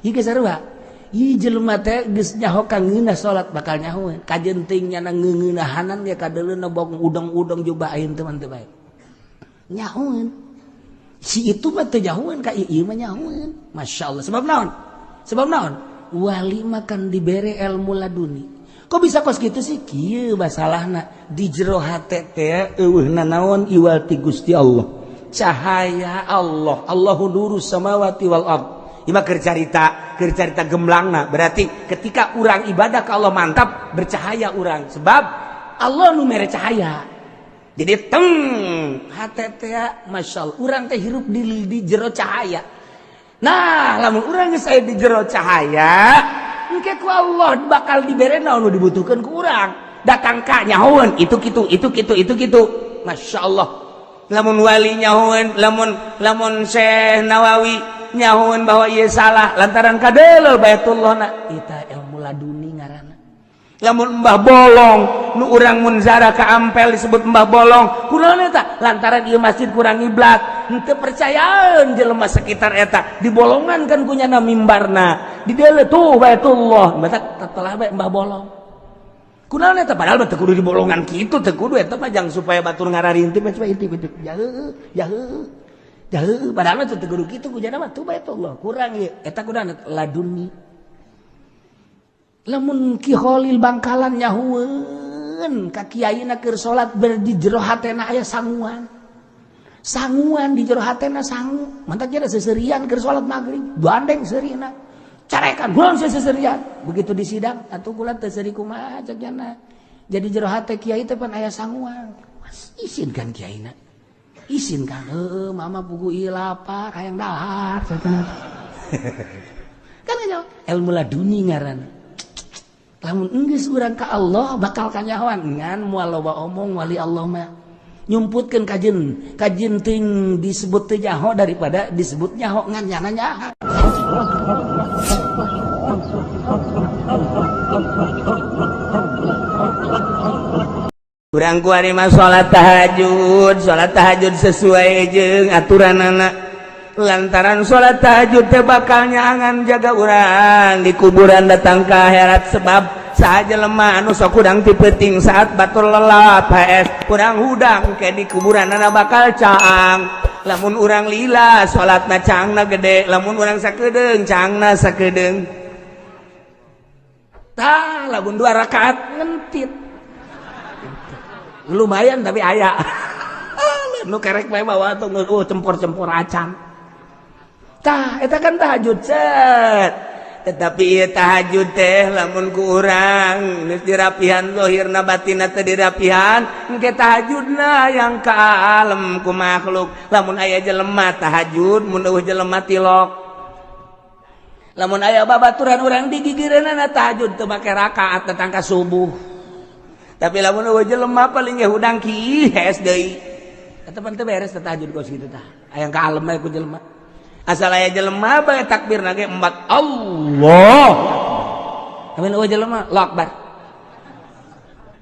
ieu geus sarua ieu jelema teh geus nyaho ka ngeunah salat bakal nyahoeun kajentingnya na ngeuneunahanan ya kadeuleuna bong udang-udang coba ayeun teh mah teu bae nyahoeun si itu mah teu nyahoeun ka ieu mah nyahoeun masyaallah sebab naon wali makan dibere ilmu laduni. Kok bisa kos gitu sih? Kieu masalahna di jero hate teh eueuhna naon iwal ti Gusti Allah. Cahaya Allah. Allahu nurus samawati wal ard. Ima keur carita gemblangna. Berarti ketika urang ibadah ka Allah mantap bercahaya urang sebab Allah nu mere cahaya. Jadi hate teh masyaallah urang teh hirup di jero cahaya. Nah, lamun urang geus aya di jero cahaya, engke ku Allah bakal dibere naon nu dibutuhkeun ku urang. Datang ka nyahoeun itu kitu. Masyaallah. Lamun wali nyahoeun, lamun Syekh Nawawi nyahoeun bahwa ieu salah lantaran kadeuleu Baitullahna, eta ilmu laduni ngaranna. Lamun Mbah Bolong nu urang mun zara ka Ampel disebut Mbah Bolong, kunaon eta? Lantaran ieu masjid kurang iblat. Henteu percayaan jelema sekitar eta dibolongan kan kunyana mimbarna di dieu tuh Baitullah batak telah bae Mbah Bolong kunaon eta padahal teu kudu dibolongan kitu teu kudu eta mah jang supaya batur ngararintip intip jauh padahal teu kudu kitu kunyana mah tuh Baitullah kurang ieu eta kunaon laduni lamun Ki Khalil Bangkalan nyahueun ka kiaina keur salat berdi jero hatena aya sanguan di jero hatena sangu mantap jadi seserian keur salat maghrib bandeng serina carekan gulan seserian begitu di sidang atuh kula teu seuri kumaha cakna jadi jero hate kiai teh pan aya sanguan isinkan kiaina isinkan heueuh mama pugu ieu lapar hayang dahar cakna kan ilmu laduni ngaran lamun enggeus urang ka Allah bakal kanyahoan ngan moal loba omong wali Allah mah nyumputkeun kajen ting disebut teu nyaho daripada disebut nyaho ngan nyana nyaha. Urang kuari mah salat tahajud sesuai jeung aturanana. Lantaran salat tahajud teh bakal nyangan jaga urang di kuburan datang ka akhirat sebab saja lemah anu sok udang ti peuting saat batur lelap HS urang hudang ke di kuburan anak bakal caang lamun urang lila salatna cangna gede lamun urang sakedeung cangna sakedeung tah lamun 2 rakaat ngentit lumayan tapi aya nu kerek bae bawa tuh cempor-cempor acan tah eta kan tahajud set tetapi ieu tahajud teh lamun ku urang geus dirapihan zahirna batinna teh dirapihan engke tahajudna yang kalem ku makhluk lamun aya jelema tahajud mun eueuh jelema tilok lamun aya babaturan urang di gigireunana tahajud teu make rakaat datang ka subuh tapi lamun eueuh jelema paling ge hudang kihes deui eta pan teu beres tahajud kos kitu tah aya kalem aya ku jelema asal aya jelema bae takbirna ge embat Allah. Amin eueuh jelema Allahu Akbar.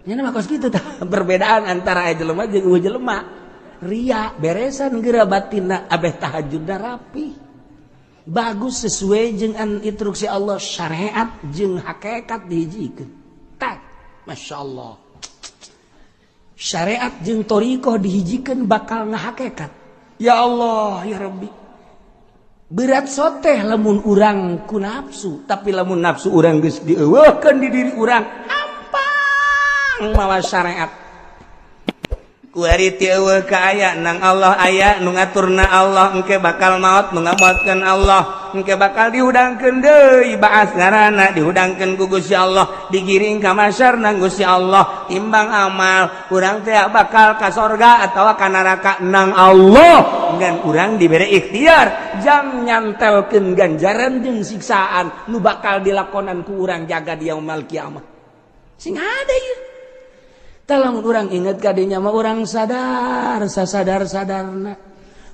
Nya mah kos kitu tah perbedaan antara aya jelema jeung eueuh jelema. Ria beresan geura batinna abeh tahajudna rapi. Bagus sesuai jeung instruksi Allah syariat jeung hakikat dihijikeun. Tah masyaallah. Syariat jeung thariqah dihijikeun bakal ngahakikat. Ya Allah ya Rabbi. Berat soteh lamun urang ku nafsu tapi lamun nafsu urang geus dieuweuhkeun di diri urang ampang mawa syariat kuari ti eueuh ka aya nang Allah aya nu ngaturna Allah engke bakal maot nu ngamaotkeun Allah engke bakal dihudangkeun deui baas ngaranna dihudangkeun ku Gusti Allah digiring ka masyar nang Gusti Allah timbang amal urang teh bakal ka sorga atawa ka neraka nang Allah dan urang diberi ikhtiar jang nyantelkeun ganjaran jeung siksaan nu bakal dilakonan ku urang jaga di yaumul kiamah sing ada ieu tah lamun urang inget ka dinya mah urang sadar sasadar-sadarna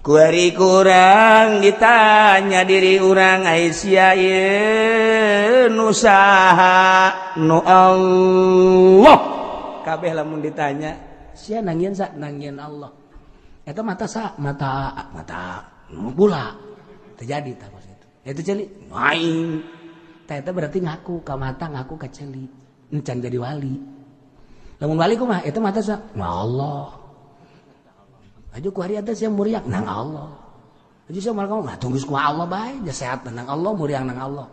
kuari kurang ditanya diri urang ai sia ieu nu saha nu Allah kabeh lamun ditanya sia nangieun sa nangieun Allah eta mata sa mata pula terjadi tah maksud itu Itu celi aing eta berarti ngaku ka mata ngaku ka celi encan jadi wali lamun wali kumaha eta mata sa Allah aju ku hari atas yang muriang nang Allah aju sia moal kamu tunggu ku Allah bae ja sehat nang Allah muriang nang Allah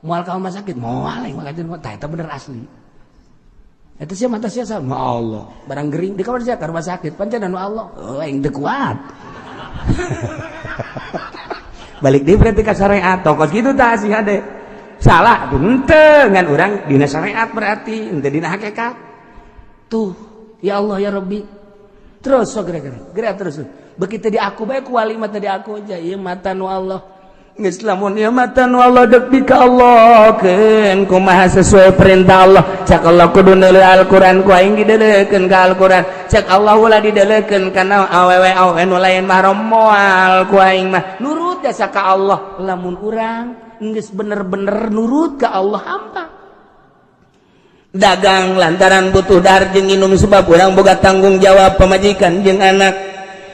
moal kamu mah sakit moal aing mah eta bener asli eta sia mata sia sa Allah barang gering di kamar sia ka rumah sakit pancen anu Allah aing teu kuat balik di berarti ka syariat tokos gitu tah sih ade salah tuh henteu ngan urang dina syariat berarti henteu dina hakikat tuh ya Allah ya Rabbi terus so gerak terus begitu di aku bae ku wali mata di aku aja ieu mata nu Allah geus lamun ieu mata nu Allah dek di ka Allah keun kumaha sesuai perintah Allah cak Allah kudu neuleuh Al-Qur'an ku aing dideuleukeun ka Al-Qur'an cak Allah ulah dideuleukeun kana awewe nu lain mah moal ku aing mah nurut jasa ka Allah lamun urang geus bener-bener nurut ka Allah hampa dagang lantaran butuh dahar jeung nginum sebab urang boga tanggung jawab pamajikan jeung anak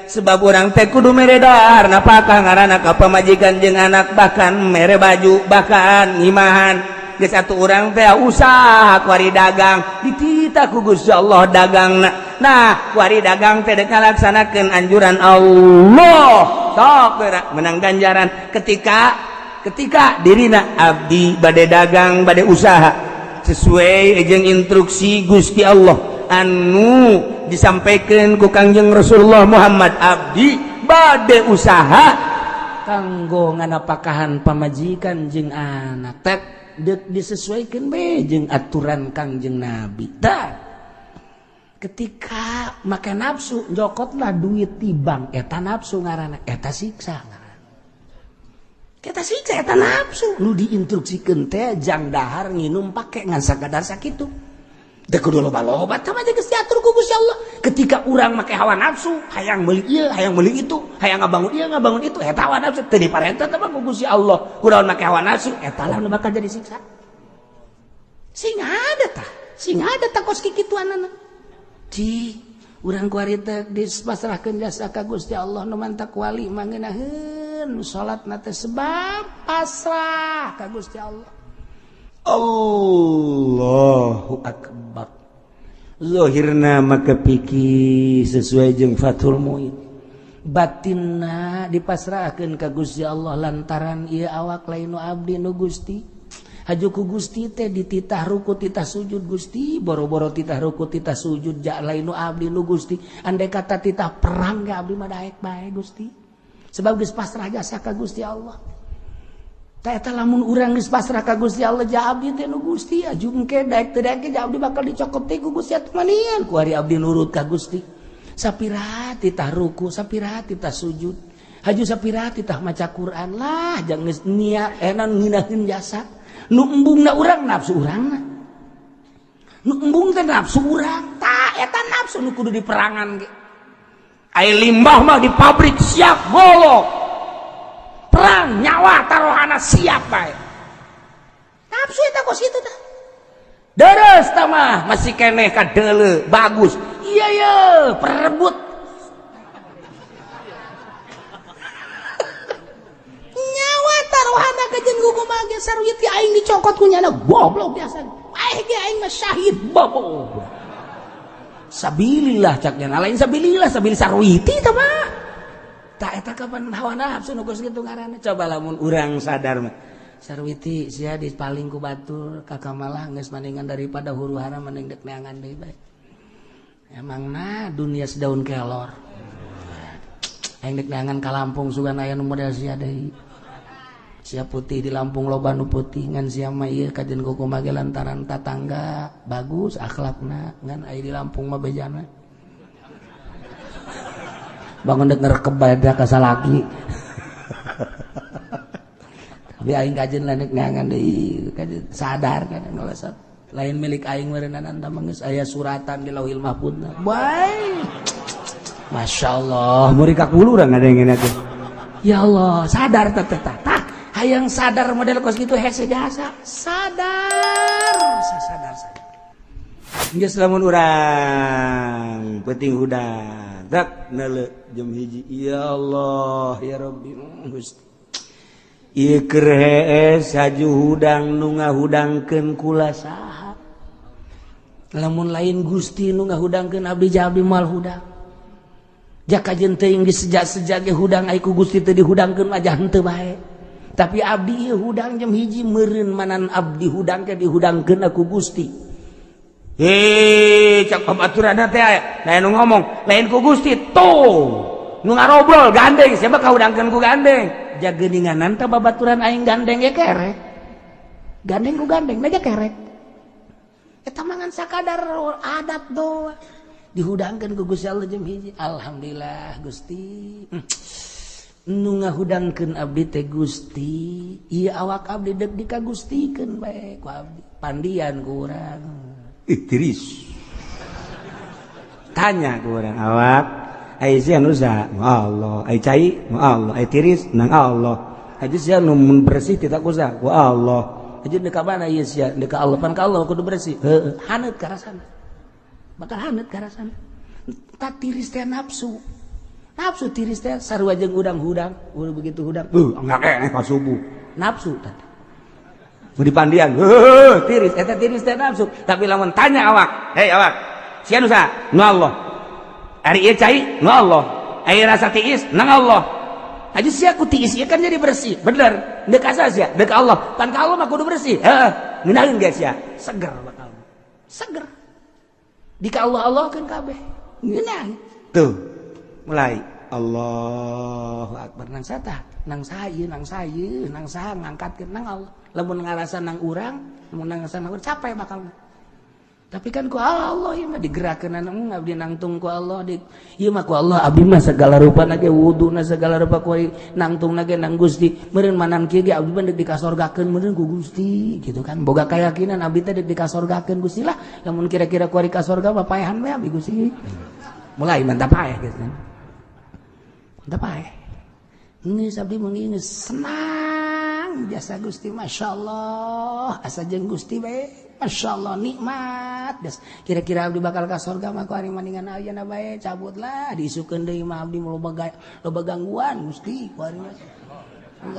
sebab urang teh kudu mere dahar napakah ngaranna ka pamajikan jeung anak bahkan mere baju bahkan ngimahan geus atuh urang teh usaha ku ari dagang dititah ku Gusti Allah dagangna nah ku ari dagang teh dek ngalaksanakeun anjuran Allah sok menang ganjaran ketika dirina abdi bade dagang bade usaha sesuai jeung instruksi Gusti Allah anu disampaikan ku Kangjeng Rasulullah Muhammad abdi bade usaha kanggo nganapakahan pamajikan jeung anak tek dek disesuaikan be jeung aturan Kangjeng Nabi tah ketika make nafsu njokotlah duit di bank eta nafsu ngaranna eta siksa kita siksa eta nafsu nu diinstruksikeun teh jang dahar nginum pake ngan sakadar sakitu teu kudu loba-loba tah mah geus diatur ku Gusti Allah ketika urang make hawa nafsu hayang meuli ieu hayang meuli itu hayang ngabangun ieu ngabangun itu eta hawa nafsu teu diparentah teh ku Gusti Allah kunaon make hawa nafsu eta lah nu bakal jadi siksa sing ada tah kos kikituanana ci urang ku ari teh dipasrahkeun jasa ka Gusti Allah nu mantak wali mangeunaheun salatna teh sebab pasrah ka Gusti Allah Allahu akbar zahirna maka piki sesuai jeung Fathul Muin batinna dipasrahkeun ka Gusti Allah lantaran ieu awak lain nu abdi nu Gusti haju ku Gusti teh dititah ruku titah sujud Gusti boro-boro titah ruku titah sujud jak lain nu abdi nu Gusti andai kata titah perang ge abdi mah daek bae Gusti sebab geus pasrah jasa ka Gusti Allah tah eta lamun urang geus pasrah ka Gusti Allah ja abdi teh nu Gusti aju engke daek teu daek ja abdi bakal dicokot teh ku Gusti atuh manian ku ari abdi nurut ka Gusti sapiraha titah ruku sapiraha titah sujud haju sapiraha titah maca Quran lah jang geus niat enan nginaheun jasa nu embungna urang nafsu urangna nu embung teh nafsu urang tah eta nafsu nu kudu diperangan ge aya limbah mah di pabrik siap golok perang nyawa taruhana siap bae nafsu eta kos kitu tah deres tah mah masih keneh kadeuleu bagus iya ye perebut nyawa taruhana kajen kumaha ge sarwiti aing dicokot ku nyana goblok biasa aing ge aing mah syahid bobo sabilillah caknya lain sabilillah sabil sarwiti tah mah tah eta kapan hawa nafsu nu geus kitu ngaranna coba lamun urang sadar mah sarwiti sia dipaling ku batur kakamalah geus maningan daripada huru-hara mending dek neangan deui bae emangna dunia sedaun kelor aing dek neangan ka Lampung sugan aya nu model sia deui sia putih di Lampung loba nu putih ngan sia mah ieu kajen kumaha ge lantaran tatangga bagus akhlakna ngan aya di Lampung mah bejana bangun dek ngerekep bae ka salaki tapi aing kajen lain neangan deui kajen sadar kan ngalesat lain milik aing meureunana tah mah geus aya suratan di Lauhil Mahfuzna bae masyaallah muri ka kulu urang ngadengeun teh ya Allah sadar teh tah hayang sadar model kos kitu hese jasa sadar geus lamun urang penting hudan dak neuleuh jam hiji ya Allah ya Rabbi Gusti ieu keur hees haju hudang nu ngahudangkeun kula saha lamun lain Gusti nu ngahudangkeun abdi abdi mal hudang jaka jeung teuing disejak-sejak ge hudang ai ku Gusti teu dihudangkeun mah henteu bae tapi abdi ieu hudang jam hiji meureun manan abdi hudang ke dihudangkeun ku Gusti cak babaturanna teh aya nu ngomong lain ku Gusti tuh nu ngarobrol gandeng siapa kahudangkeun ku gandeng jageuninganan teh babaturan aing gandeng ge kerek gandeng ku gandeng meja kerek eta mangan sakadar adat doa dihudangkeun ku Gusti Allah jam hiji alhamdulillah Gusti nu ngahudangkeun abdi teh Gusti ieu awak abdi deuk dikagustikeun bae ku abdi pandian ku urang tiris tanya ku urang awak ai sia nu saha Allah ai cai Allah ai tiris nang Allah aja sia nu bersih tidak kusa ku Allah aja deuk ka mana ieu sia deuk ka Allah pan ka Allah kudu bersih heueuh haneut ka rasana bakal haneut ka rasana tak tiris teh nafsu tiris teh sarua jeung udang-udang udah begitu hudang enggak keneh ka subuh nafsu teh di pandian tiris eta tiris teh nafsu tapi lamun tanya awak hei awak sia nu saha nu Allah ari ieu cai nu Allah ai rasa tiis nang Allah aja sia ku tiis ieu kan jadi bersih bener deuk asa sia deuk Allah pan ka Allah mah kudu bersih heeh ngeunaheun ge sia seger bakal seger di ka Allah kan kabeh ngeunah tuh mulai Allahu Akbar nang satah nang saha nang saha ngangkatkeun nang Allah lamun ngarasa nang urang lamun ngarasa nang urang capek bakal tapi kan ku Allah ieu mah digerakkeun abdi nangtung ku Allah ieu mah ku Allah abdi mah segala rupana ge wuduna segala rupa ku nangtungna ge nang Gusti meureun manan kieu ge abdi mah deuk dikasorgakeun meureun ku Gusti gitu kan boga kayakinan abdi teh deuk dikasorgakeun Gusti lah lamun kira-kira ku ari ka sorga mah paehan we abdi Gusti mulai mantap paeh gitu kan mantap paeh geus abdi mah geus senang jasa Gusti masyaallah asa jeung Gusti bae masyaallah nikmat des kira-kira abdi bakal ka sorga mah ku ari maningan ayeuna bae cabutlah diisukeun deui mah abdi loba gangguan Gusti ku ari mah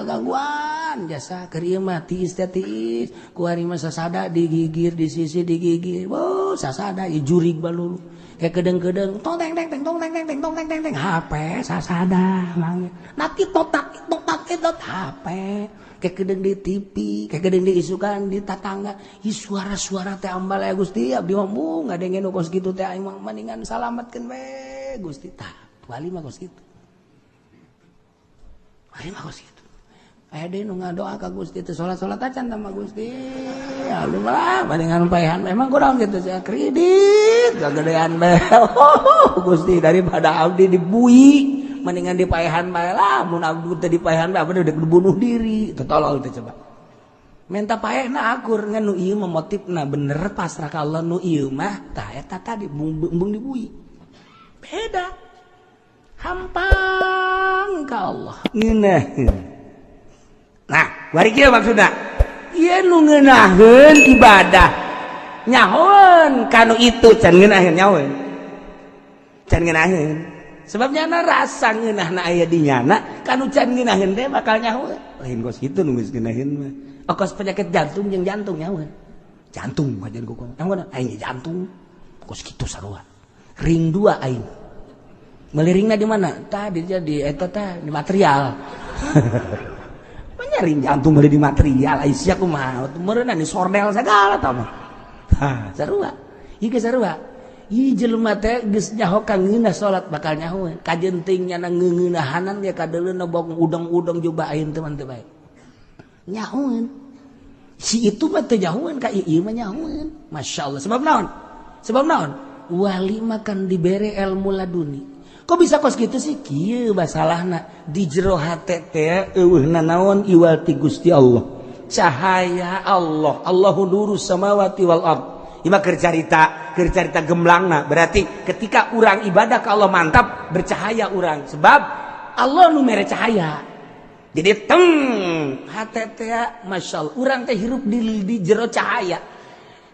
gangguan jasa keur ieu mah tiis teh tiis ku ari mah sasada digigir di sisi digigir sasada ieu jurig balulu kayak kedeng-kedeng tong teng teng teng tong teng teng teng tong teng teng teng HP sasada mangnya nanti totak HP kayak kedeng di TV kayak kedeng di isukan di tatangga suara-suara teh ambal ya Gusti abdi mah ngadenge nu kos kitu teh aing mah mendingan salametkeun we Gusti tah wali mah kos kitu wali mah kos kitu aya deui nu ngadoa ka Gusti teh salat-salat acan sama Gusti abdi mah mendingan paehan memang kurang gitu sia kredit gagedean bae Gusti daripada abdi dibui mendingan dipaehan bae lah mun abdi teh dipaehan bae bener udah bunuh diri teu tolol teh coba menta paehna akur ngan nu ieu mah motifna bener pasrah ka Allah nu ieu mah tah eta tadi bung dibui beda hampang ka Allah ngeunaheun nah bari kieu maksudna ieu nu ngeunaheun ibadah nyahoeun kanu itu can ngeunaheun nyahoeun can ngeunaheun sebabnya na rasa ngeunahna aya di nyana kanu can ngeunaheun teh bakal nyahoeun lain kos kitu nu geus ngeunaheun mah kos penyakit jantung jeung jantung nyahoeun jantung ajan kuku namun aing jantung kos kitu sarua ring 2 aing meliringna di mana tadi jadi eta teh di material ring jantung meuli di material ai sia kumaha meureunna di sordel segala tah mah sarua ieu ge sarua ieu jelema teh geus nyaho ka ngeunah salat bakal nyahoeun kajentingnya na ngeuneunahanan ya kadeuleuna bong udang-udang coba ayeun teh mah teu bae nyahoeun si itu mah teu nyahoeun ka ieu mah nyahoeun masyaallah sebab naon wali mah kan dibere ilmu laduni kok bisa kos gitu sih kieu masalahna di jero hate teh eueuhna naon iwal ti Gusti Allah cahaya Allah Allahu nurus samawati wal ard ieu keur carita gemblangna berarti ketika urang ibadah ka Allah mantap bercahaya urang sebab Allah nu mere cahaya jadi teng hate teh masyaallah urang teh hirup di jero cahaya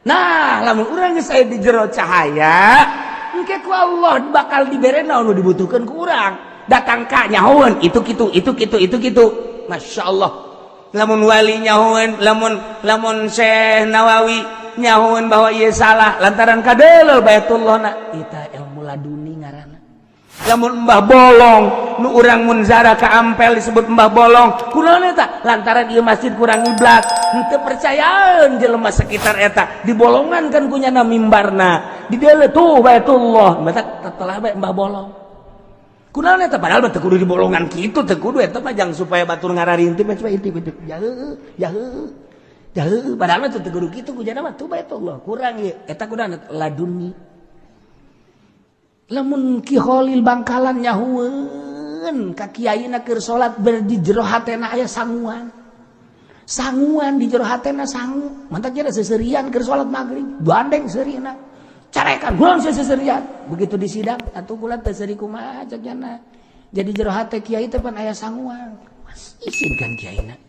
nah lamun urang geus aya di jero cahaya engke ku Allah bakal dibere naon nu dibutuhkeun ku urang datang ka nyahoeun itu kitu masyaallah lamun wali nyahoan, lamun Syekh Nawawi nyahoan bahwa ieu salah lantaran kadeuleu Baitullahna, eta ilmu laduni ngaranna. Lamun Mbah Bolong nu urang munzara ka Ampel disebut Mbah Bolong, kunaon eta? Lantaran ieu masjid kurang iblat, henteu percayaan jelema sekitar eta, dibolongan kan kunyana mimbarna, di dieu tuh Baitullah, mata telah bae Mbah Bolong. Kunaon eta? Padahal teu kudu dibolongan kitu, teu kudu eta mah jang supaya batur ngararintip intip jaheuh padahal teu kudu kitu kunyana mah tuh Baitullah, kurang ieu eta kunaon laduni. Lamun Ki Khalil Bangkalan nyahueun ka kiaina keur salat di jero hatena aya sanguan di jero hatena sangu mantap jadi seserian keur salat maghrib bandeng serina carekan gulang seserian begitu di sidang atuh kula teu seuri kumaha cenah jadi jero hate kiai teh pan aya sanguan izin kan kiaina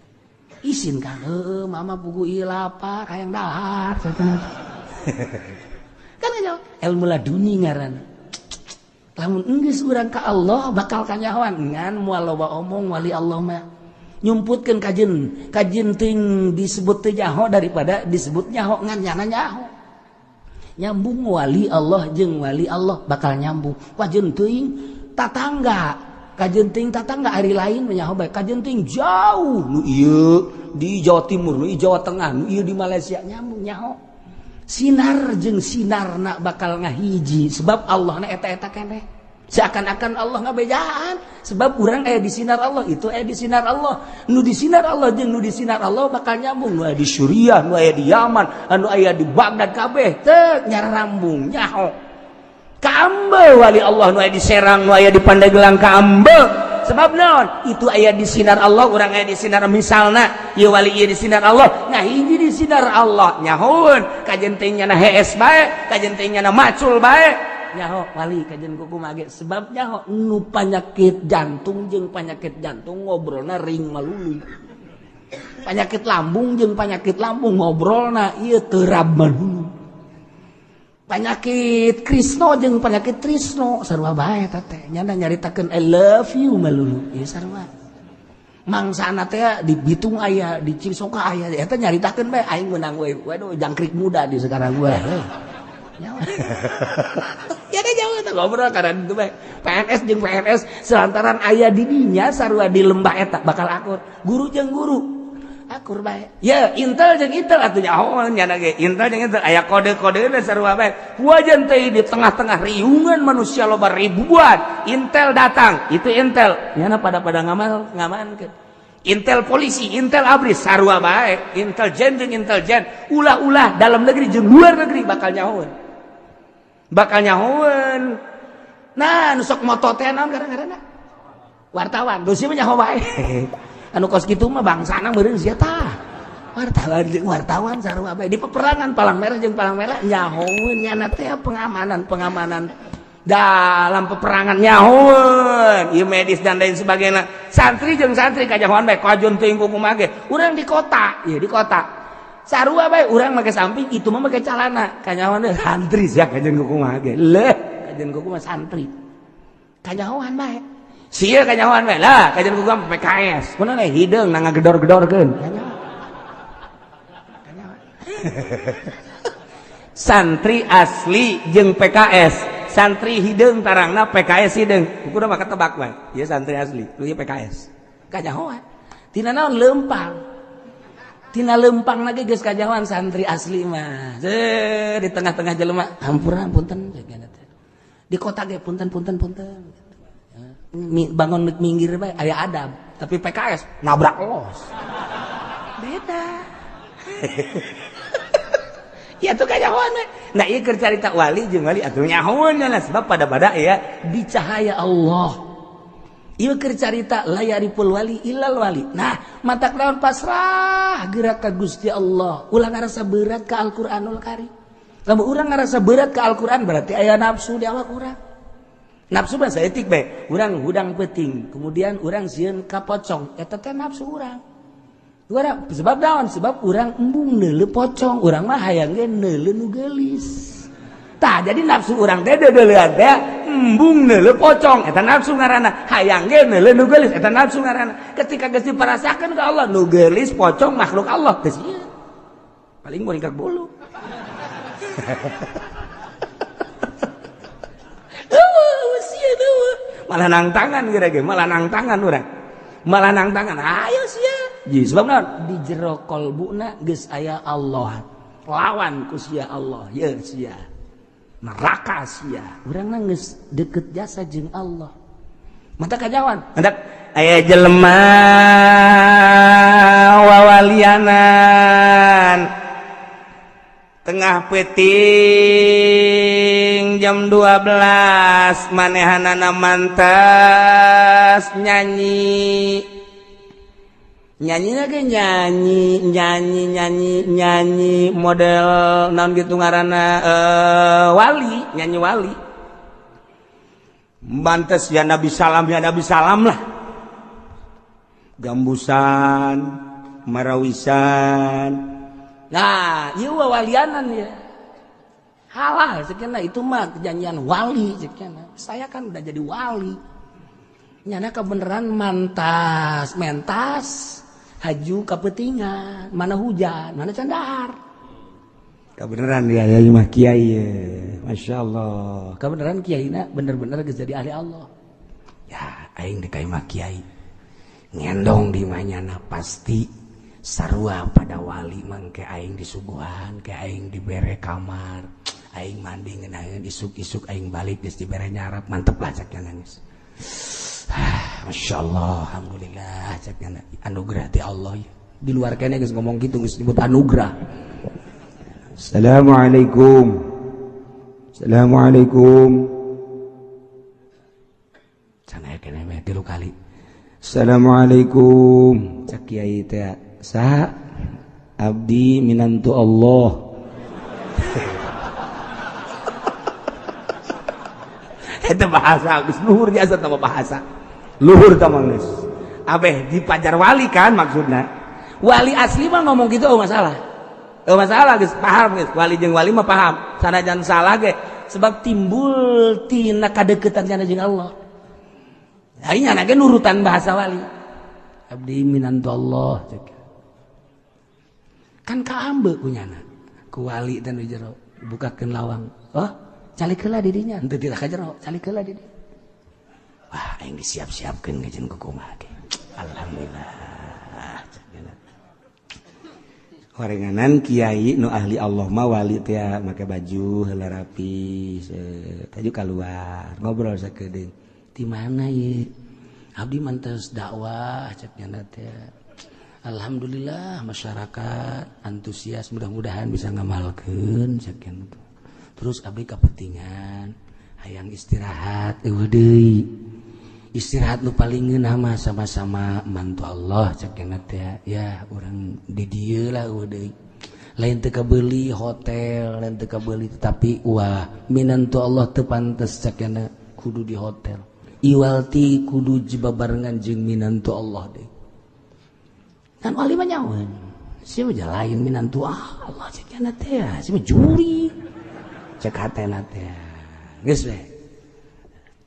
izin kan mama pugu ieu lapar hayang dahar cenah kan ilmu laduni ngaranna. Lamun enggeus urang ka Allah bakal kanyahoan ngan moal loba omong wali Allah mah nyumputkeun kajen ting disebut teu nyaho daripada disebut nyaho ngan nyana nyaho nyambung wali Allah jeung wali Allah bakal nyambung kajen teuing tatangga kajen teuing tatangga ari lain menyaho bae kajen teuing jauh nu ieu di Jawa Timur nu Jawa Tengah nu ieu di Malaysia nyambung nyaho sinar jeung sinarna bakal ngahiji sebab Allah na eta-eta keneh seakan-akan Allah ngabejaan sebab urang aya di sinar Allah itu aya di sinar Allah nu di sinar Allah jeung nu di sinar Allah bakal nyambung nu aya di Suriah nu aya di Yaman anu aya di Baghdad kabeh teu nyarambung nyaho ka Ambe wali Allah nu aya di Serang nu aya di Pandeglang ka Ambe sebab naon itu aya di sinar Allah urang aya di sinar misalna ieu wali ieu di sinar Allah nah hiji di sinar Allah nyahoeun kajen teh nyana hees bae kajen teh nyana macul bae nyaho wali kajen kukumaha ge sebab nyaho nu panyakit jantung jeung panyakit jantung ngobrolna ring malulu panyakit lambung jeung panyakit lambung ngobrolna ieu teu rab malulu panyakit Krisno jeung panyakit Trisno sarua bae eta teh nyana nyaritakeun I love you malulu ieu sarua mangsana teh di Bitung aya di Cisoka aya eta nyaritakeun bae aing meunang we waduh jangkrik muda di sekarang gua ya deh jauh eta ngobrol karena itu bae PNS jeung PNS selantaran aya di dinya sarua di lembah eta bakal akur guru jeung guru akur bae ya Intel jeung Intel atuh nyaho nyana ge Intel jeung Intel aya kode-kodena sarua bae huajan teh di tengah-tengah riungan manusia loba ribuan Intel datang itu Intel nyana pada ngamankeun Intel polisi Intel abri sarua bae intelijen jeung intelijen ulah-ulah dalam negeri jeung luar negeri bakal nyahoeun nah nu sok moto teh naon gara-garana wartawan dosi mah nyaho bae anu kos kitu mah bangsana meureun sia tah wartawan jeung wartawan sarua bae di peperangan palang merah jeung palang merah nyahoeun nyana teh pengamanan dalam peperangan nyahoeun ieu medis dan lain sebagainya santri jeung santri kajahoan bae kajon teuing kumaha ge urang di kota sarua bae urang make samping itu mah make calana kanyahoan santri sia kajen kumaha ge leh kajen kumaha santri kanyahoan bae sia kanyahoan bae lah kajen kumaha PKS kunaon hideung na ngagedor-gedorkeun kanyahoan santri asli jeung PKS santri hideung tarangna PKS hideung kudu mah ketebak bae ieu santri asli ieu PKS kanyahoan tina naon leumpang tina leumpang lagi geus kajahoan santri asli mah di tengah-tengah jelema hampura punten di kota ge punten bangun minggir bae aya adab tapi PKS nabrak los beda ya tuh kajahoan we nah ieu keur carita wali jeung wali atuh nyahoeun nya sebab pada ya di cahaya Allah ieu keur carita layaripul wali illal wali nah matak naon pasrah gerak ka Gusti Allah ulah ngarasa berat ka Al-Qur'anul Karim lamun urang ngarasa berat ka Al-Qur'an berarti aya nafsu di awak urang nafsu mah saeutik bae urang hudang peuting kemudian urang sieun ka pocong eta teh nafsu urang sebab naon sebab urang embung neuleuh pocong urang mah hayang ge neuleuh nu geulis tah jadi nafsu urang teh deuleuan teh embung neuleuh pocong eta nafsu ngaranna hayang ge neuleuh nu geulis eta nafsu ngaranna ketika geus diparasakeun ka Allah nu geulis pocong makhluk Allah geus ieu paling moringkak bulu malah nang tangan kira-kira malah nang tangan urang malah nang tangan ayo sia ji sebab naon di jero kolbuna geus aya Allah lawan ku sia Allah ye sia neraka sia urang geus deukeut jasa jeung Allah mata kajawan hendak aya jelema wawalianan tengah peting jam 12 manehanana mantas nyanyi lagi nyanyi model naon gitu ngaranna wali nyanyi wali mantas ya Nabi salam lah gambusan marawisan. Nah, ieu wawalianan ya. Halal sekian itu mah kejanjian wali sekian. Saya kan udah jadi wali. Nyana kebeneran mentas haju kapetingan, mana hujan, mana candahar. Kebeneran ya mah kiai ya. Masya Allah. Kebeneran kiaina bener-bener geus jadi ahli Allah. Ya, aing dekai mah kiai. Ngendong di manyana pasti sarua pada wali mangke aing disuguhan ke aing dibere kamar aing mandi ngeunaheun isuk-isuk aing balik geus dibere nyarap mantep lah cek nangis masyaallah alhamdulillah cek anugerah ti Allah di luar kene geus ngomong gitu geus disebut anugerah. Assalamualaikum cenah kene mah 3 kali Assalamualaikum cek kiai teh sa abdi minantu Allah eta bahasa geus luhur biasa tama bahasa luhur tama geus abeh di pajar wali kan maksudna wali asli mah ngomong gitu masalah geus paham geus wali jeung wali mah paham sanajan salah ge sebab timbul tina kadeuketan cenah jeung Allah ayeuna ge nurutan bahasa wali abdi minantu Allah kan kaambe kunyana ku wali dan di jero bukakeun lawang calikeun lah didinya henteu tidak ka jero calikeun lah di dieu wah aing disiap-siapkeun geus ku kumaha ge alhamdulillah horenganan kiai nu ahli Allah mah wali teh make baju heula rapi taju keluar ngobrol sakedeung di mana ye abdi mantos dakwah cek nyana teh alhamdulillah masyarakat antusias mudah-mudahan bisa ngamalkeun cekeun terus abdi kapentingan hayang istirahat eueuh deui istirahat nu paling ngeunah mah sama-sama mantu Allah cekeun teh ya urang di dieu lah eueuh deui lain teu kabeuli hotel lain teu kabeuli tetapi wah minantu Allah teu pantes cekeun kudu di hotel iwalti kudu jibabarengan jeung minantu Allah deui kan wali mah nyaweun sia mah lain minantu Allah cek kana teh sia mah juri cek hatena teh geus we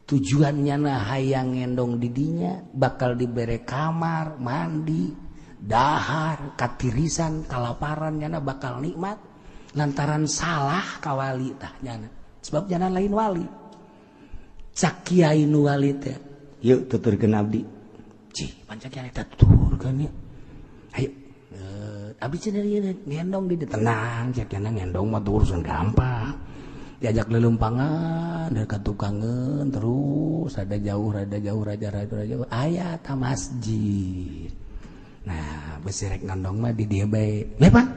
tujuannya na hayang ngendong di dinya bakal dibere kamar mandi dahar katirisan kalaparan nyana bakal nikmat lantaran salah ka wali tah nyana sebab nyana lain wali cak kiai nu wali teh yeuh tuturkeun abdi cih pancak kiai teh tuturkeun ya ayo abdi cenah ieu ngendong di tenang cek kana ngendong mah urusan gampang diajak lelumpangan dari katukangeun terus rada jauh aya ta masjid nah besi rek ngendong mah di dieu bae lepan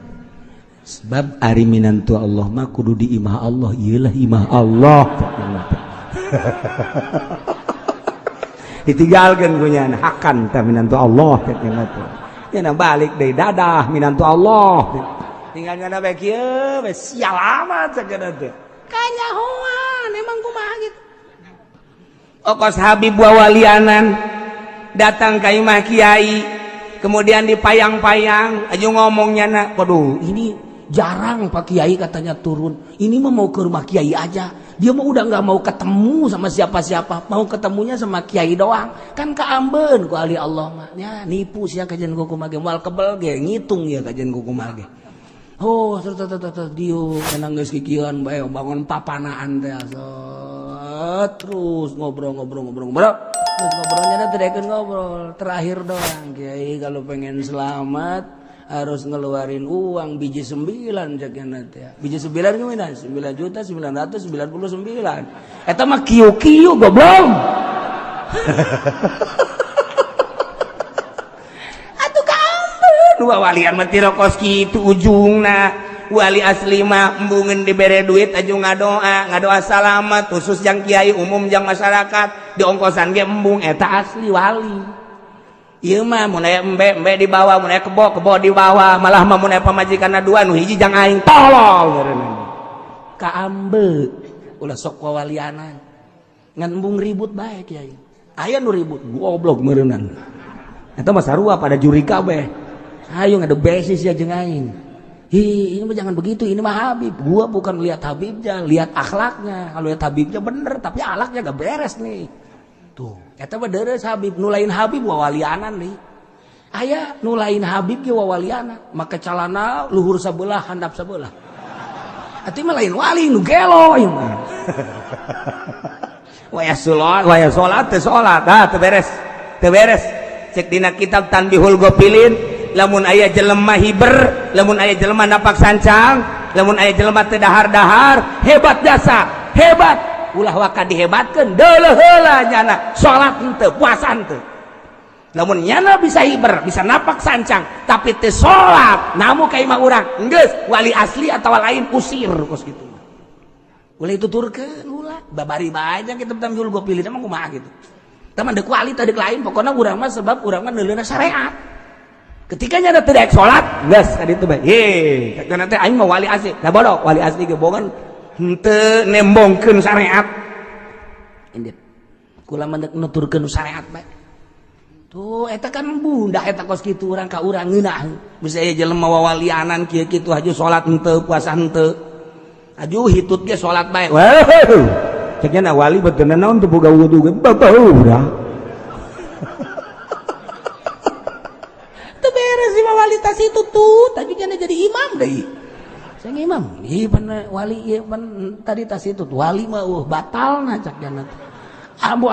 sebab ari minantu Allah mah kudu di imah Allah ieulah imah Allah ditinggalkeun ku nya hakan ta minantu Allah cek kana teh nya balik deui dadah minantu Allah tinggal ngana bae kieu bae sial amat cek kana teh kanyahoan emang kumaha gitu okos Habib wawalianan datang ka imah kiai kemudian dipayang-payang aja ngomongnya nak waduh jarang Pak Kiai katanya turun. Ini mah mau ke rumah Kiai aja. Dia mah udah nggak mau ketemu sama siapa-siapa, mau ketemunya sama Kiai doang. Kan kaambeun ku ahli Allah mah. Ya nipu sia kajian kukumaha ge moal kebel ge ngitung ya kajian kukumaha ge. Oh, dieu cenah geus kikieuan bae bangun papanaan teh terus ngobrol. Terus ngobrolnya teh ngobrol. Terakhir doang Kiai kalau pengen selamat harus ngeluarin uang biji 9 ceknya teh. Biji 9 gimana? 9.999. Eta mah kieu-kieu goblok. Atuh kaambeun walian mah tirokos kitu ujungna. Wali asli mah embungeun dibere duit aju ngadoa salamat khusus jang kiai umum jang masyarakat di ongkosan ge embung eta asli wali. Ieu mah mun aya embe di bawah, mun aya kebo di bawah, malah mah mun aya pamajikanna dua nu hiji jang aing tolol meureunna. Kaambeut ulah sok wawalianan. Ngan embung ribut bae kiai. Aya nu ribut goblok meureunan. Eta mah sarua pada juri kabeh. Hayu ngade besis ya jeung aing. Ini mah jangan begitu, ini mah Habib. Gua bukan lihat Habibnya, lihat akhlaknya. Kalau lihat Habibnya bener, tapi akhlaknya gak beres nih. Tuh, eta mah deres Habib, nulain Habib wawalianan nih. Aya nulain Habib ge wawalianan, make calana luhur sabelah, handap sabelah. Ati mah lain wali nu gelo ieu mah. Waya salat teh salat, teu beres. Teu beres. Cek dina kitab Tanbihul Ghafilin. Lamun aya jelema hiber, lamun aya jelema napak sancang, lamun aya jelema teu dahar-dahar, hebat jasa, hebat. Ulah waka dihebatkeun, deuleuh heula nyana, salat henteu, puasa henteu. Lamun nyana bisa hiber, bisa napak sancang, tapi teu salat, namu ka imah urang, geus wali asli atawa lain usir kos kitu. Ulah dituturkeun ulah, babari bae aja kitab Tamzul Ghafilin mah kumaha gitu. Taman deuk wali teh deuk lain, pokona urang mah sebab urang mah neuleuna syariat. Ketika nyana teu daek salat, geus ka ditu bae. Ye, kana teh aing mah wali asli. Da bodoh, wali asli ge bogan henteu nembongkeun syariat. Indit. Kula mah nuturkeun syariat bae. Tuh eta kan bunda eta kos kitu urang ka urang ngeunah. Bisa aya jelema wawalianan kieu kitu haju salat henteu, puasa henteu. Aju hitut ge salat bae. Wah. Cek nya wali beteuna naon teu boga wudu ge babau urang. Beres si wali tas itu tuh, tapi kan jadi imam deh. Saya imam, iya bener wali iya tadi tas itu tuh wali mah batal cak jana. Ambo.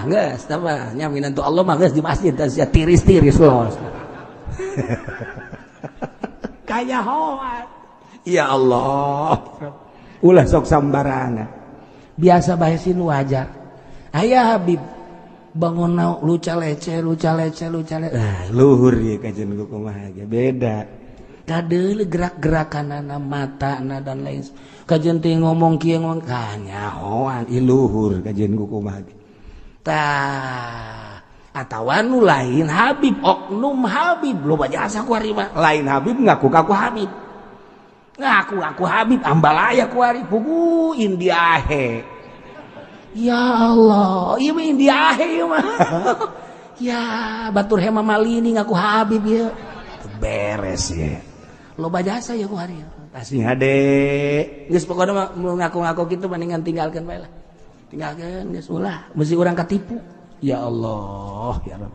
Geus tah nyaminan tuh Allah mah geus di masjid tah sia tiris-tiris los. Kaya hoat. Ya Allah. Ulah sok sambarana. Biasa bae sin wajar. Aya Habib bangun luca lece luhur ya kajian kumaha ge beda kadeuleu gerak-gerakanana matana dan lain kajian teh ngomong kieu ngomong kanyahoan iluhur kajian kumaha ge tah atawa nu lain Habib oknum Habib loba jasa ku ari mah lain Habib ngaku Habib ngaku Habib ambalaya ku ari pugu India he. Ya Allah, iya mah India he mah. Ya, batur hema malini ngaku Habib ya. Beres ya. Loba jasa ya ku hari. Tasih hade. Geus pokona mah ngaku-ngaku kitu mendingan tinggalkeun bae lah. Tinggalkeun geus ulah, mesti urang katipu. Ya Allah, ya Rabb.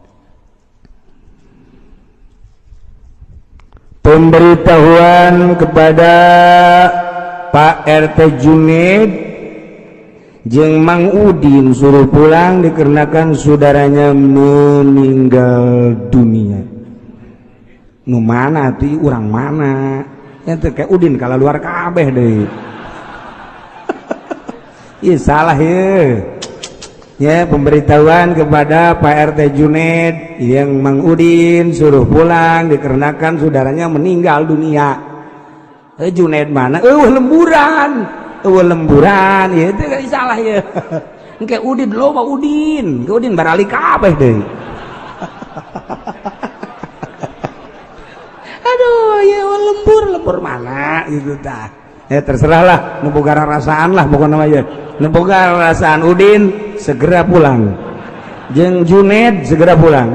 Pemberitahuan kepada Pak RT Junaid jeung Mang Udin suruh pulang dikarenakan saudaranya meninggal dunia. Nu mana ti urang mana? Ente kayak Udin kalau luar kabeh deui. Ieu salah ye. Ya, pemberitahuan kepada Pak RT Junaid yang Mang Udin suruh pulang dikarenakan saudaranya meninggal dunia. Junaid mana? Lemburan ya itu kan salah ya. Kayak Udin lo mah Udin, ke Udin barali kabeh deh. Aduh ya lembur mana gitu tah. Ya terserahlah, nu boga rasaan lah pokona mah ya. Nu boga rasaan Udin segera pulang. Jeung Junaid segera pulang.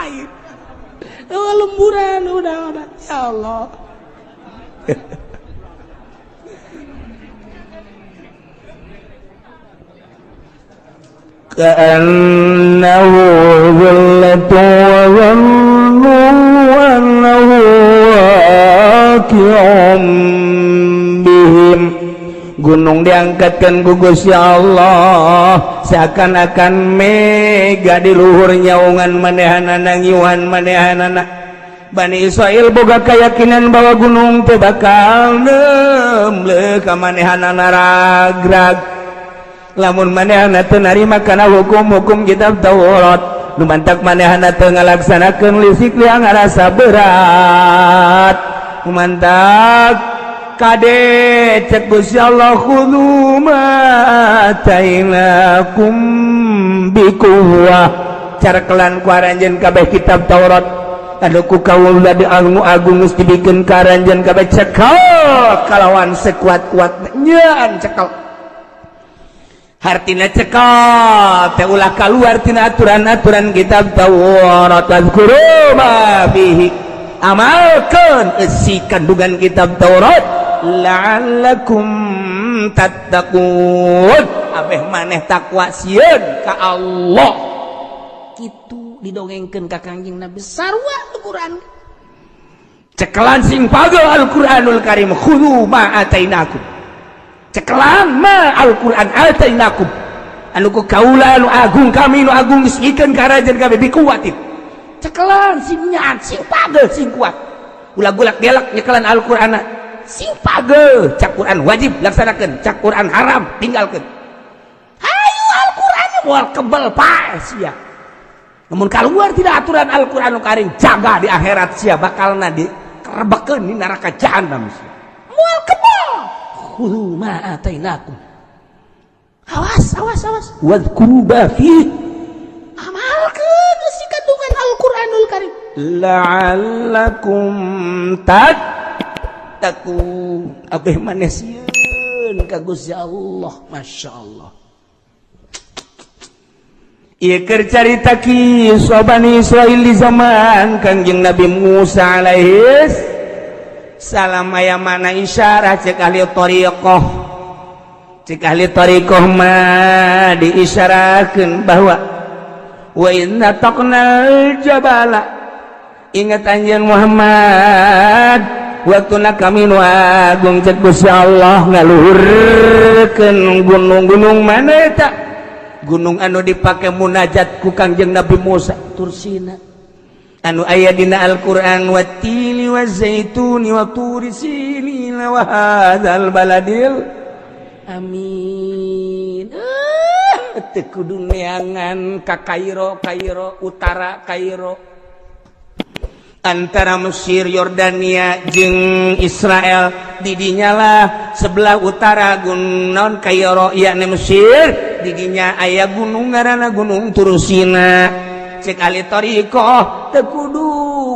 lain. Lemburan udah. Ya Allah. Ka'annahu dhullatun wa dhannu annahu waqi'un bihim. Gunung diangkatkan ku Gusti Allah seakan-akan mega di luhur nyaungan manehanana ngiwan manehanana. Bani Israil boga keyakinan bahwa gunung teh bakal nemble ka manehanana ragrag. Lamun manehana teu narima kana hukum-hukum kitab Taurat, nu mantak manehana teu ngalaksanakeun lisik liang ngarasa berat. Mantak kade cek Gusti Allah khudhu ma atainakum biquwwah. Cara kelan ku aranjeun kabeh kitab Taurat anu ku kaula diagung geus dibikeun ka aranjeun kabeh cekel kalawan sekuat-kuatna nyaan cekel. Hartina cekel teh ulah kaluar tina aturan-aturan kitab Taurat. Wazkuru ma fihi, amalkeun isi kandungan kitab Taurat la'allakum tattaqun, abeh maneh takwa sieun ka Allah. Kitu didongengkeun ka Kangjeng Nabi sarua Al-Qur'an. Cekelan sing pagel Al-Qur'anul Karim, khudhu ma atainakum. Cekelan ma Al-Quran atainakum anu ku kaula nu agung kami nu agung geus ikeun ka rajan kabeh bikuwatin. Cekelan sing nyaat sing pagel sing kuat ulah gulak gelak nyekelan Al-Qur'an sing pagel. Cak Quran wajib laksanakeun, cak Quran haram tinggalkeun. Hayu Al-Qur'an moal kebal pae sia. Namun kaluar tidak aturan Al-Qur'anul Karim jaga di akhirat sia bakalna dikerebekeun di neraka jahanam sia. Moal kebal. Khudhu ma atainakum. Awas. Wadhkuru ma fihi. Amalkeun isi kandungan Al-Qur'anul Karim. La'allakum tattaqun. Abeh maneh sieun ka Gusti Allah. Masyaallah. Ieu keur carita kisah Bani Israil di zaman Kangjeng Nabi Musa alaihis salam. aya mana isyarah cek ahli tariqah mah diisyarakeun bahwa wa inna taqnal jabala, ingat anjeun Muhammad waktuna kami nu agung cek Gusti Allah ngaluhurkeun gunung-gunung mana eta gunung anu dipake munajat ku Kangjeng Nabi Musa, Tursina anu aya dina Al-Qur'an, wattini wazaituni wa turi sinin wa hadzal baladil amin. Teu kudu neangan ka Kairo utara Kairo antara Mesir Yordania jeung Israel didinya lah sebelah utara gunung Kairo yakni Mesir didinya aya gunung ngaranna Gunung Tursina. Cek ahli tariqah teu kudu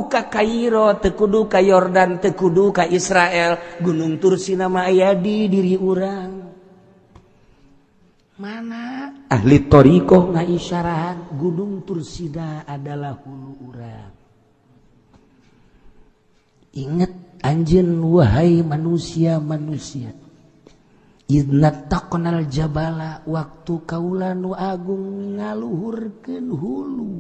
ka Kairo, teu kudu ka Yordan, teu kudu ka Israel. Gunung Tursina mah aya di diri urang. Mana ahli tariqah ngaisyarahan Gunung Tursina adalah hulu urang. Ingat anjeun wahai manusia, idna taqnal jabala, waktu kaula nu agung ngaluhurkeun hulu,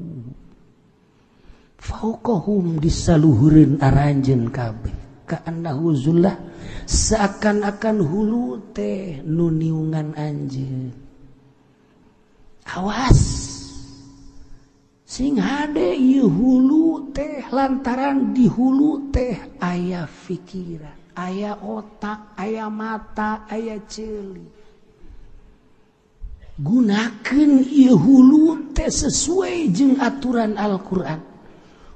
fauqahum disaluhureun aranjeun kabeh, ka'annahu zullah, seakan-akan hulu teh nu niungan anjeun. Awas sing hade ieu hulu teh lantaran di hulu teh aya pikiran, aya otak, aya mata, aya ceuli. Gunakeun ieu hulu teh sesuai jeung aturan Al-Qur'an.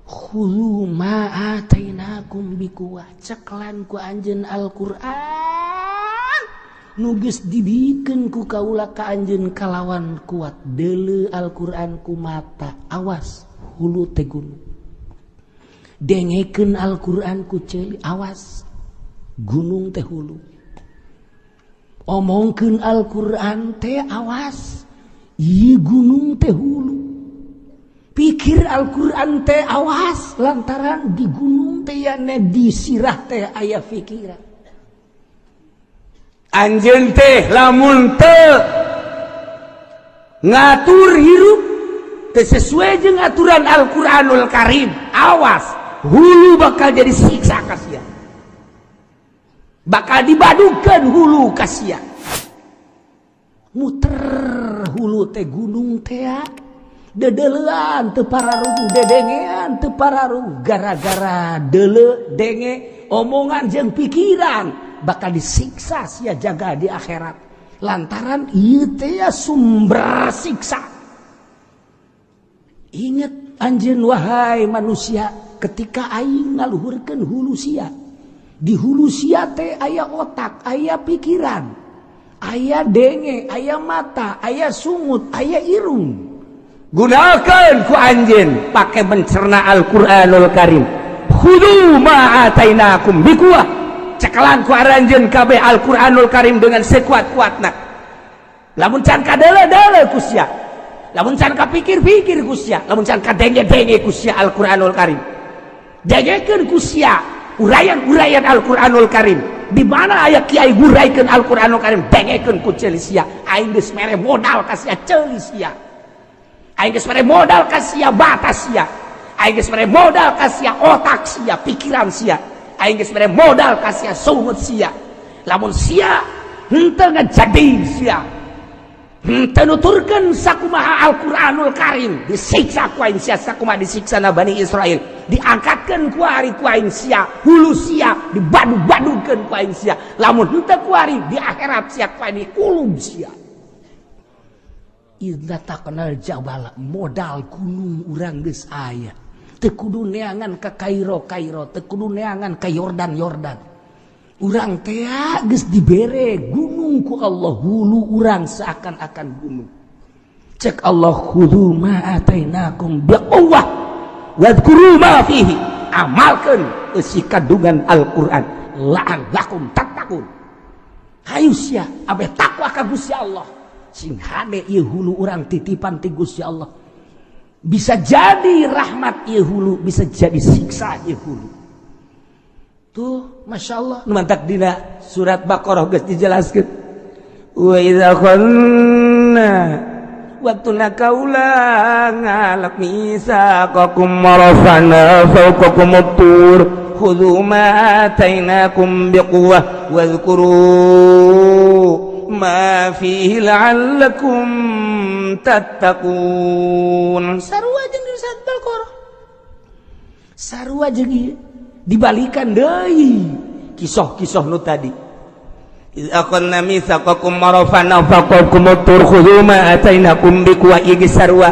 Khudhu ma atainakum biquwwah, ceklan ku anjeun Al-Qur'an nu geus dibikeun ku kaula ka anjeun kalawan kuat. Deuleu Al-Qur'an ku mata, awas hulu teh gunung. Dengekeun Al-Qur'an ku ceuli, awas gunung teh hulu. Omongkeun Al-Qur'an teh awas ieu gunung teh hulu. pikir Al-Quran teh awas lantaran di gunung teh di sirah teh aya pikiran anjeun teh lamun teu ngatur hirup teu sesuai jeung aturan Al-Qur'anul Karim awas hulu bakal jadi siksa ka sia bakal dibadukeun hulu ka sia muter hulu teh gunung teh dedelean teu pararuh dedengean teu pararuh gara-gara deule denge omongan jeung pikiran bakal disiksa sia jaga di akhirat lantaran ieu teh sumber siksa. Ingat anjeun wahai manusia ketika aing ngaluhurkeun hulu sia di hulu sia teh aya otak aya pikiran aya denge aya mata aya sungut aya irung gunakan ku anjeun pake mencerna Al-Qur'anul Karim khudhu ma atainakum biquwah cekelan ku aranjeun kabeh Al-Qur'anul Karim dengan sekuat-kuatna lamun can kadeule-deule ku sia lamun can kapikir-pikir ku sia lamun can kadenge-denge ku sia Al-Qur'anul Karim dengekeun ku sia urayan-urayan Al-Qur'anul Karim di mana aya kiai guraykeun Al-Qur'anul Karim dengekeun ku ceuli sia aing geus mere modal ka sia ceuli sia aing geus mere modal ka sia batas sia aing geus mere modal ka sia otak sia pikiran sia aing geus mere modal ka sia sungut sia lamun sia henteu ngajadin sia henteu nuturkeun sakumaha Al-Qur'anul Karim disiksa ku aing sia sakumaha disiksa na Bani Israil diangkatkeun ku aing sia hulu sia dibadu-badukeun ku aing sia lamun henteu ku ari di akhirat sia ku aing dikulub sia idza taqnal jabala modal gunung urang geus aya teu kudu neangan ka Kairo teu kudu neangan ka Yordan urang teh geus dibere gunung ku Allah hulu urang seakan-akan gunung cek Allah khudhu ma atainakum biquwwah wadhkuru ma fihi amalkeun eusi kandungan Al-Qur'an la'allakum tattaqun hayu sia abeh takwa ka Gusti Allah sing hade ieu hulu urang titipan ti Gusti Allah bisa jadi rahmat ieu hulu bisa jadi siksa ieu hulu tuh masyaallah nu mantak dina surat Baqarah geus dijelaskeun wa idza khanna waktu nakaula ngalak misaqakum marafana fawqakum at-tur khudhu ma atainakum biquwwah wadhkuru ma fihi la'allakum tattaqun sarua jeung di surat Baqarah sarua jeung ieu dibalikan deui kisah-kisah nu tadi aqanna mitsaqakum marafana faqakum turkhudhu ma atainakum biquwwah ieu sarua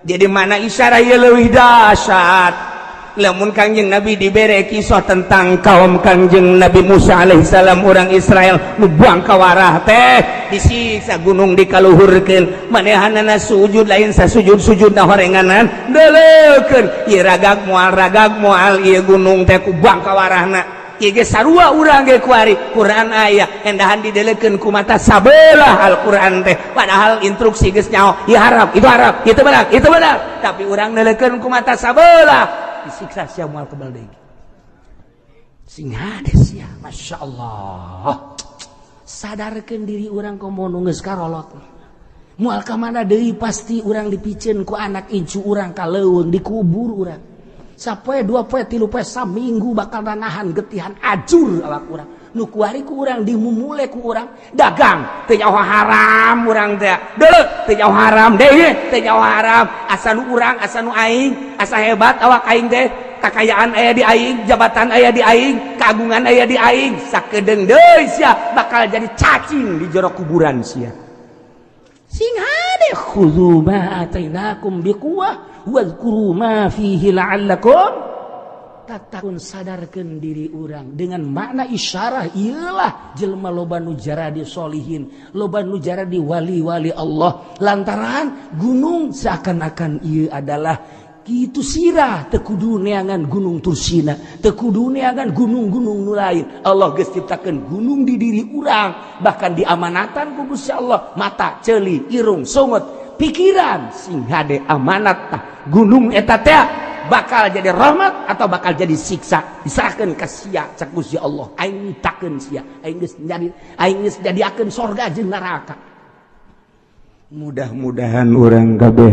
jadi mana isyarat ieu leuwih dahsyat lamun Kangjeng Nabi dibere kisah tentang kaum Kangjeng Nabi Musa alaihissalam orang Israel nu buang kawarah teh disiksa gunung dikaluhurkeun manehanana sujud lain sasujud-sujudna horenganan deuleukeun ieu ragag moal ieu gunung teh ku buang kawarahna ieu ge sarua urang ge kuari Quran aya endahan dideuleukeun ku mata sabelah Al-Qur'an teh padahal instruksi geus nyaho ieu harap itu benar tapi urang deuleukeun ku mata sabelah disiksa sia moal kebal deui sing hade sia masyaallah sadarkeun diri urang komo nu geus karolot moal ka mana deui pasti urang dipiceun ku anak incu urang ka leuweung dikubur urang sapoe 2 poe 3 poe saminggu bakal nahan getihan ajur awak urang nu kuari ku urang dimumule ku urang dagang teu nyaho haram urang teh deuleu teu nyaho haram deui teu nyaho haram asa nu urang asa nu aing asa hebat awak aing teh kakayaan aya di aing jabatan aya di aing kagungan aya di aing sakedeung deui sia bakal jadi cacing di jero kuburan sia sing hade khudhu ma atainakum biquwwah wadhkuru ma fihi la'allakum tatakun sadarkeun diri urang dengan makna isyarah ialah jelema loba nu jaradi solihin loba nu jaradi wali-wali Allah lantaran gunung seakan-akan ieu adalah kitu sirah teu kudu neangan gunung Tursina teu kudu neangan gunung-gunung nu lain Allah geus ciptakeun gunung di diri urang bahkan diamanatan ku Gusti Allah mata ceuli irung sungut pikiran sing hade amanat gunung eta teh bakal jadi rahmat atau bakal jadi siksa diserahkeun ka sia cek Gusti Allah aing nyiptakeun sia aing geus jadiakeun surga jeung neraka. Mudah-mudahan urang kabeh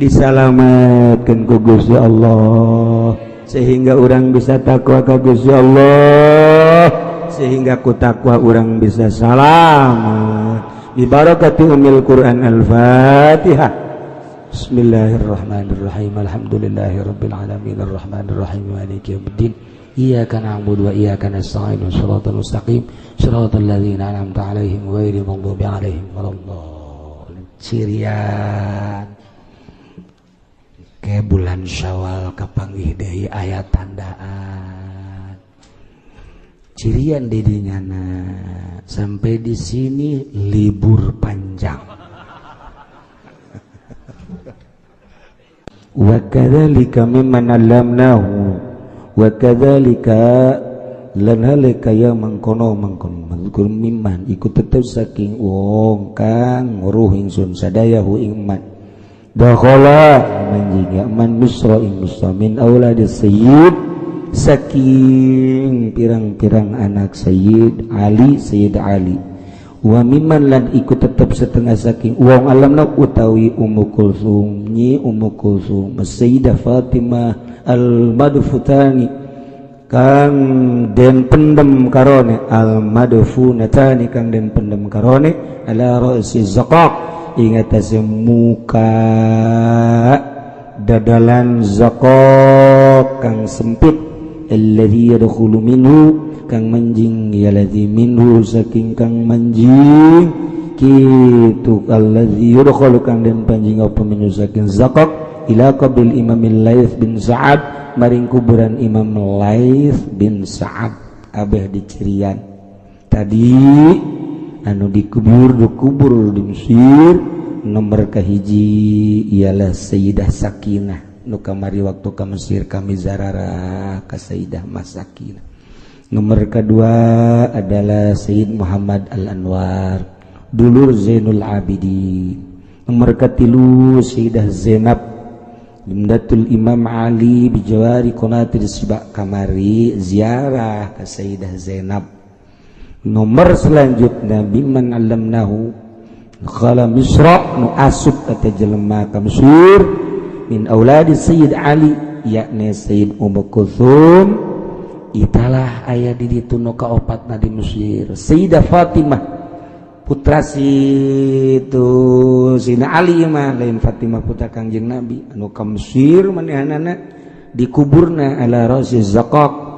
disalametkeun ku Gusti Allah sehingga urang bisa takwa ka Gusti Allah sehingga ku takwa urang bisa selamat bi barakati umil Quran al-Fatihah. Bismillahirrahmanirrahim. Alhamdulillahirabbil alamin arrahmanir rahim maliki yaumiddin. Iyyaka na'budu wa iyyaka nasta'in. Shiratal mustaqim. Shiratal ladzina an'amta 'alaihim ghairil maghdubi 'alaihim waladdallin. Cirian ke bulan Syawal kapanggih deui aya tandaan. Cirian di dinyana sampai di sini libur panjang. Wa kadzalika mimman 'allamnahu wa kadzalika lan halika ya mangkono mazkur mimman iku tetep saking wong kang nguruh ingsun sadayahu ing man dakhala manjing man misra ing misra min auladis sayyid saking pirang-pirang anak Sayyid Ali wa mimman lan iku tetep setengah saking wong alamna utawi Ummu Kulsum Sayyidah Fatimah al-Madfutani kang den pendem karone al-Madfunatani kang den pendem karone ala ra'si zaqaq ing atase muka dadalan zaqaq kang sempit alladzi yadkhulu minhu kang manjing yaladzi minhu saking kang manjing kitu alladzi yadkhulu kang den panjing apa minhu saking zaqaq ila qabil Imamil Laits bin Sa'ad maring kuburan Imam Laits bin Sa'ad abeh di Cirian tadi anu dikubur di Mesir nomor kahiji ialah Sayyidah Sakinah nu kamari waktu ka Mesir kami zararah ka Sayyidah Masakinah. Nomor kedua adalah Sayyid Muhammad Al-Anwar dulur Zainul Abidin. Nomor ketilu Sayyidah Zainab Bimdatul Imam Ali bijawari konatir sibak kamari ziarah ke Sayyidah Zainab. Nomor selanjutnya biman alamnahu khala misra nu asub kata jelema ka Mesir min auladi Sayyid Ali yakni Sayyid Ummu Kulsum italah aya di ditu nu kaopatna di Mesir Sayyidah Fatimah putra situ Sina Ali mah lain Fatimah putra Kangjeng Nabi anu ka Mesir manehanana dikuburna ala ra'si zaqaq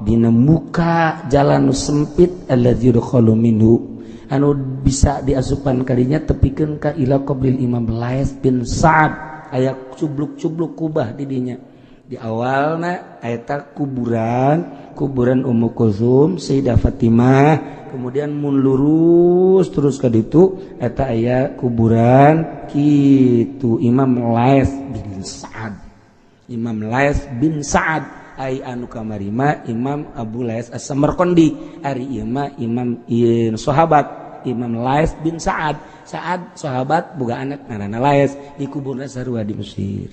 dina muka jalan sempit alladzi yadkhulu minhu anu bisa diasupan kalinya tepikeun ka ila qabril Imam Laits bin Sa'ad aya cubluk-cubluk kubah di dinya di awalna eta kuburan Ummu Kulsum Sayyidah Fatimah kemudian mun lurus terus ka ditu eta aya kuburan kitu Imam Laits bin Sa'ad ai anu kamarima Imam Abu Laits As-Samarqandi ari ieu mah imam sahabat Imam Laits bin Sa'ad sahabat boga anak ngaranna Laits dikuburna sarua di Mesir.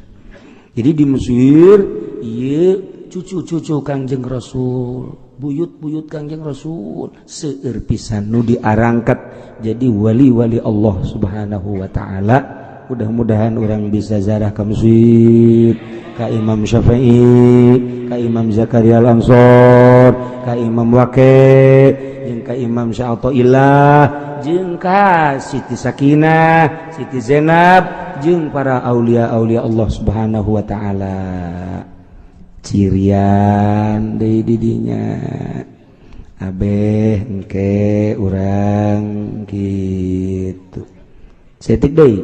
Jadi di Mesir ieu cucu-cucu Kangjeng Rasul buyut-buyut Kangjeng Rasul seueur pisan nu diarangkat jadi wali-wali Allah Subhanahu wa taala. Mudah-mudahan orang bisa ziarah ke Mesir ka Imam Syafi'i, ka Imam Zakaria Al-Ansor, ka Imam Waqi', jeung ka Imam Sya'ata'illah, jeung ka Siti Sakinah, Siti Zainab, jeung para aulia-aulia Allah Subhanahu wa taala. Cirian deui di dinya. Abeh engke urang kitu. Setik deui.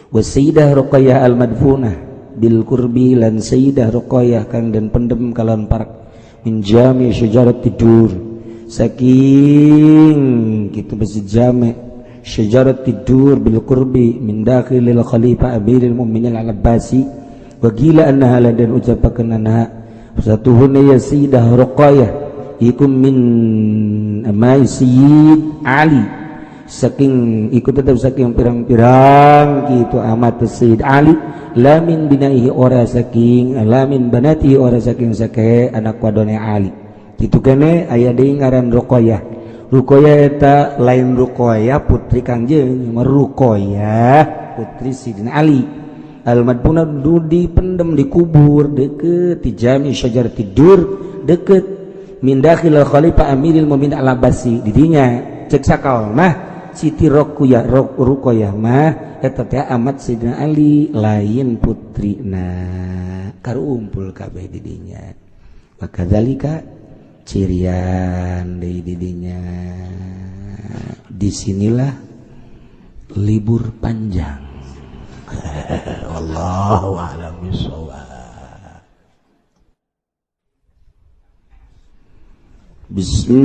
Wa Sayyidah Ruqayyah Al-Madfunah bil qurbi lan Sayyidah Ruqayyah kang den pendem kalawan parak min jami syajarat tidur saking kitu besi jami syajarat tidur bil qurbi min dakhilil khalifah amiril mu'minin al-Abbasi wa qila annaha dan ucapakeun anha satuhunna ya Sayyidah Ruqayyah ikum min amai Sayyid Ali saking ikut tetap saking pirang-pirang gitu amat Sayyid Ali lamin binaihi ora saking lamin banati ora saking sake anak wadone Ali kitu kene aya deui ngaran Ruqayyah. Ruqayyah eta lain Ruqayyah putri Kangjeng Ruqayyah putri Sidin Ali al-madfuna dipendem dikubur deket di jami syajar tidur deket min dakhil khalifah amiril mu'minin al-Abbasi didinya cek sakal mah Siti Ruqayyah mah eta teh amat Sayyidina Ali lain putrina karumpul kabeh didinya maka zalika cirian di didinya. Disinilah libur panjang. Wallahu a'lam bishawab. Bismillah.